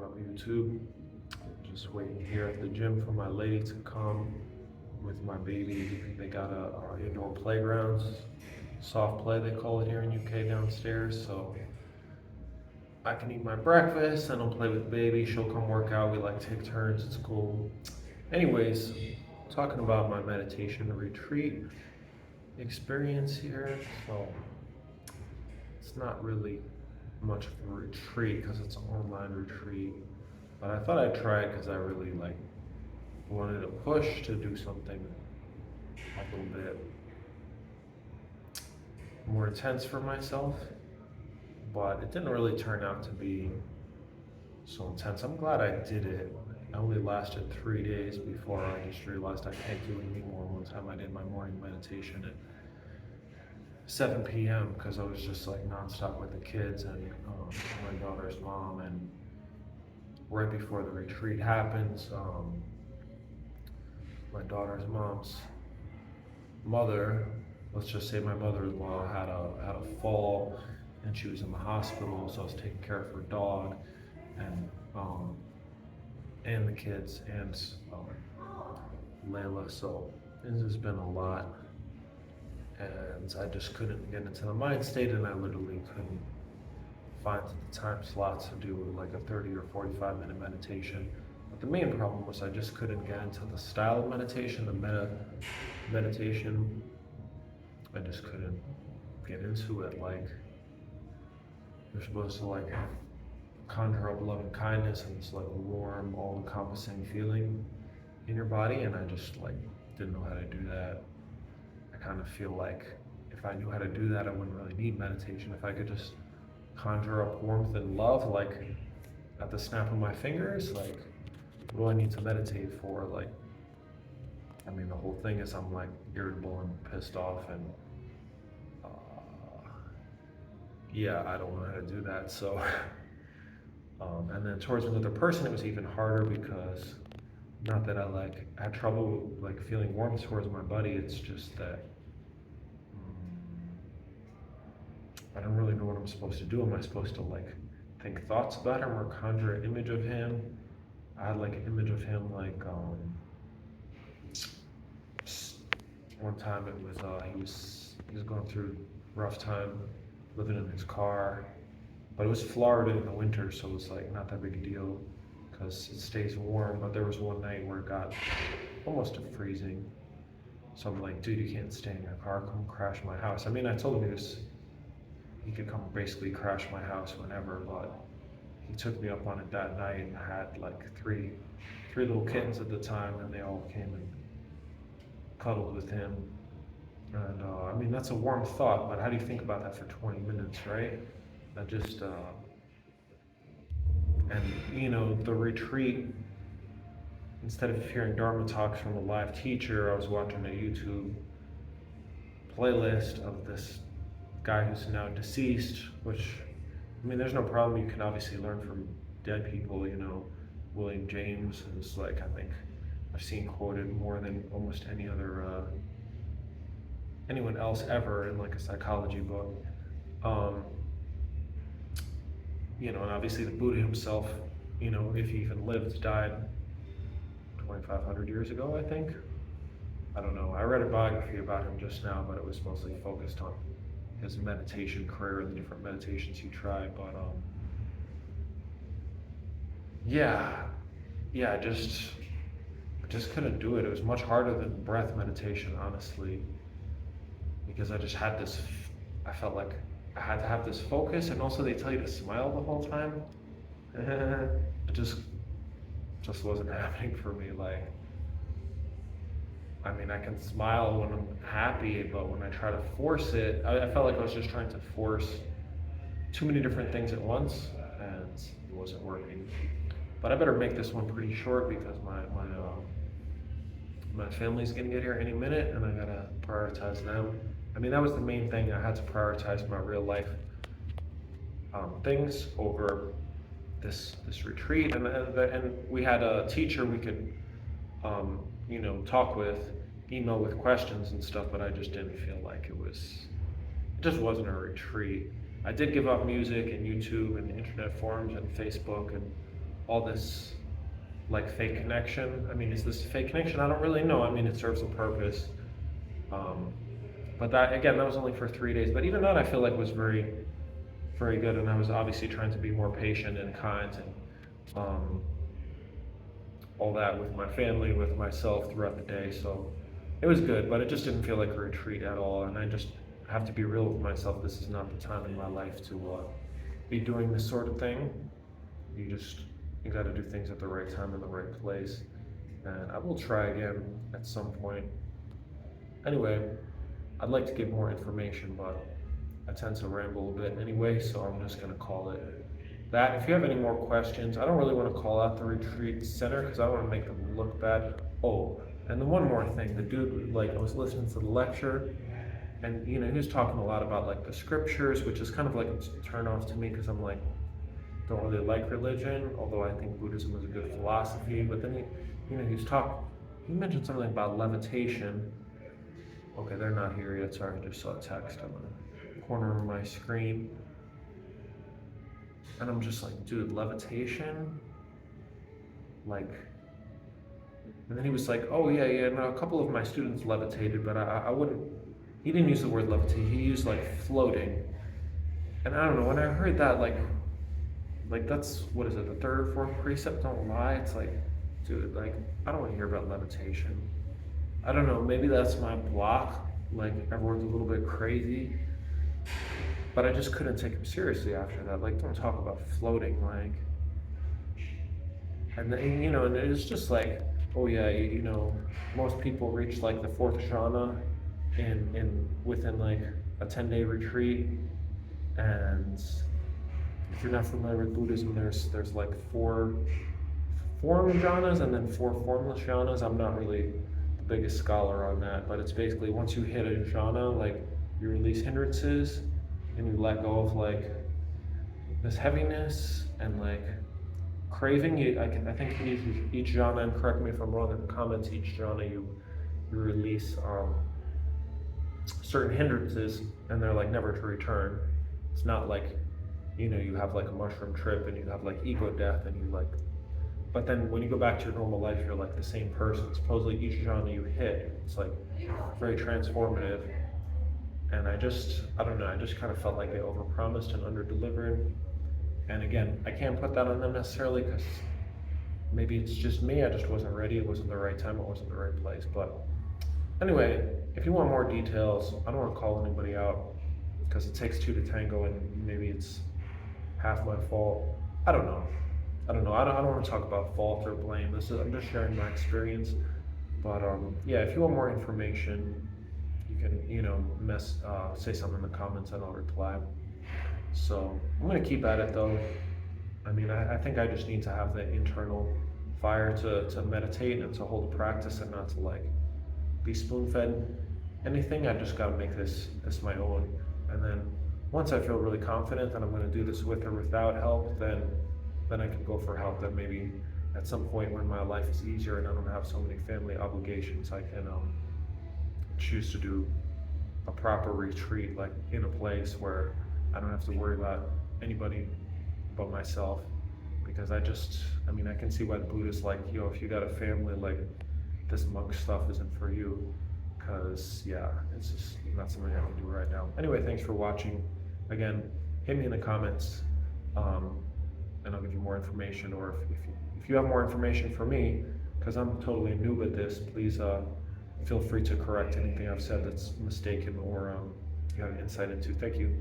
What up, YouTube? Just waiting here at the gym for my lady to come with my baby. They got a indoor playgrounds, soft play they call it here in UK downstairs. So I can eat my breakfast and I'll play with baby. She'll come work out. We like take turns. It's cool. Anyways, talking about my meditation retreat experience here. So it's not really much of a retreat because it's an online retreat, but I thought I'd try it because I really wanted to push to do something a little bit more intense for myself, but it didn't really turn out to be so intense. I'm glad I did it. I only lasted 3 days before I just realized I can't do it anymore. One time I did my morning meditation at 7 p.m. because I was just like nonstop with the kids and my daughter's mom. And right before the retreat happens, my daughter's mom's mother, let's just say my mother-in-law, had a fall and she was in the hospital, so I was taking care of her dog and the kids and Layla. So this has been a lot. And I just couldn't get into the mind state, and I literally couldn't find the time slots to do like a 30 or 45-minute meditation. But the main problem was I just couldn't get into the style of meditation, the meditation. I just couldn't get into it. Like, you're supposed to like conjure up loving kindness and this like warm, all-encompassing feeling in your body, and I just like didn't know how to do that. I kind of feel like if I knew how to do that, I wouldn't really need meditation. If I could just conjure up warmth and love, like at the snap of my fingers, like what do I need to meditate for? Like, I mean, the whole thing is I'm like irritable and pissed off, and yeah, I don't know how to do that. So, and then towards another person, it was even harder because not that I had trouble like feeling warmth towards my buddy. It's just that I don't really know what I'm supposed to do. Am I supposed to like think thoughts about him or conjure an image of him? I had like an image of him like one time it was he was going through a rough time living in his car, but it was Florida in the winter, so it was like not that big a deal because it stays warm. But there was one night where it got almost to freezing, so I'm like, dude, you can't stay in your car, come crash my house. I mean, I told him he could come basically crash my house whenever, but he took me up on it that night, and I had like three little kittens at the time, and they all came and cuddled with him. And I mean, that's a warm thought, but how do you think about that for 20 minutes, right? That just, and you know, the retreat, instead of hearing Dharma talks from a live teacher, I was watching a YouTube playlist of this guy who's now deceased, which, I mean, there's no problem. You can obviously learn from dead people, you know. William James is like, I think I've seen quoted more than almost any other, anyone else ever in like a psychology book. You know, and obviously the Buddha himself, you know, if he even lived, died 2,500 years ago, I think. I don't know. I read a biography about him just now, but it was mostly focused on his meditation career and the different meditations he tried. But I just couldn't do it. It was much harder than breath meditation, honestly, because I just had this, I felt like I had to have this focus, and also they tell you to smile the whole time. It just wasn't happening for me. Like, I mean, I can smile when I'm happy, but when I try to force it, I felt like I was just trying to force too many different things at once, and it wasn't working. But I better make this one pretty short because my family's gonna get here any minute, and I gotta prioritize them. I mean, that was the main thing. I had to prioritize my real life things over this retreat, and we had a teacher we could you know, talk with, email with questions and stuff, but I just didn't feel like it just wasn't a retreat. I did give up music and YouTube and internet forums and Facebook and all this like fake connection. I mean, is this a fake connection? I don't really know. I mean, it serves a purpose. Um, but that again, that was only for 3 days. But even that, I feel like was very, very good. And I was obviously trying to be more patient and kind and all that with my family, with myself throughout the day. So it was good, but it just didn't feel like a retreat at all. And I just have to be real with myself. This is not the time in my life to be doing this sort of thing. You got to do things at the right time in the right place. And I will try again at some point. Anyway, I'd like to give more information, but I tend to ramble a bit anyway, so I'm just gonna call it that. If you have any more questions, I don't really want to call out the retreat center because I don't want to make them look bad. Oh, and then one more thing, the dude, like, I was listening to the lecture, and he was talking a lot about like the scriptures, which is kind of like a turn off to me because I'm like, don't really like religion, although I think Buddhism is a good philosophy. But then he mentioned something about levitation. Okay, they're not here yet. Sorry, I just saw a text on the corner of my screen. And I'm just like, dude, levitation? Like, and then he was like, oh yeah, no, a couple of my students levitated, but I wouldn't, he didn't use the word levitate, he used like floating. And I don't know, when I heard that, like that's, what is it, the third or fourth precept, don't lie? It's like, dude, like, I don't want to hear about levitation. I don't know, maybe that's my block, like everyone's a little bit crazy, but I just couldn't take him seriously after that. Like, don't talk about floating, like, and then, and it's just like, oh yeah, most people reach like the fourth jhana within like a 10-day retreat, and if you're not familiar with Buddhism, there's like four form jhanas and then four formless jhanas. I'm not really the biggest scholar on that, but it's basically once you hit a jhana, like you release hindrances and you let go of like this heaviness and like craving. I think each jhana, and correct me if I'm wrong in the comments, each jhana you release certain hindrances, and they're like never to return. It's not like you have like a mushroom trip and you have like ego death and you like, but then when you go back to your normal life, you're like the same person. Supposedly each jhana you hit, it's like very transformative. And I don't know, I just kind of felt like they overpromised and underdelivered. And again, I can't put that on them necessarily because maybe it's just me, I just wasn't ready, it wasn't the right time, it wasn't the right place. But anyway, if you want more details, I don't want to call anybody out because it takes two to tango and maybe it's half my fault. I don't know. I don't want to talk about fault or blame. I'm just sharing my experience. But yeah, if you want more information, you can say something in the comments and I'll reply. So I'm gonna keep at it though. I mean, I think I just need to have the internal fire to meditate and to hold a practice and not to like be spoon-fed anything. I just gotta make this my own. And then once I feel really confident that I'm gonna do this with or without help, then I can go for help. Then maybe at some point when my life is easier and I don't have so many family obligations, I can choose to do a proper retreat, like in a place where I don't have to worry about anybody but myself. Because I can see why the Buddhists like, if you got a family, like this monk stuff isn't for you. Because yeah, it's just not something I can do right now. Anyway, thanks for watching. Again, hit me in the comments, and I'll give you more information. Or if you have more information for me, because I'm totally a noob at this, please feel free to correct anything I've said that's mistaken or you have insight into. Thank you.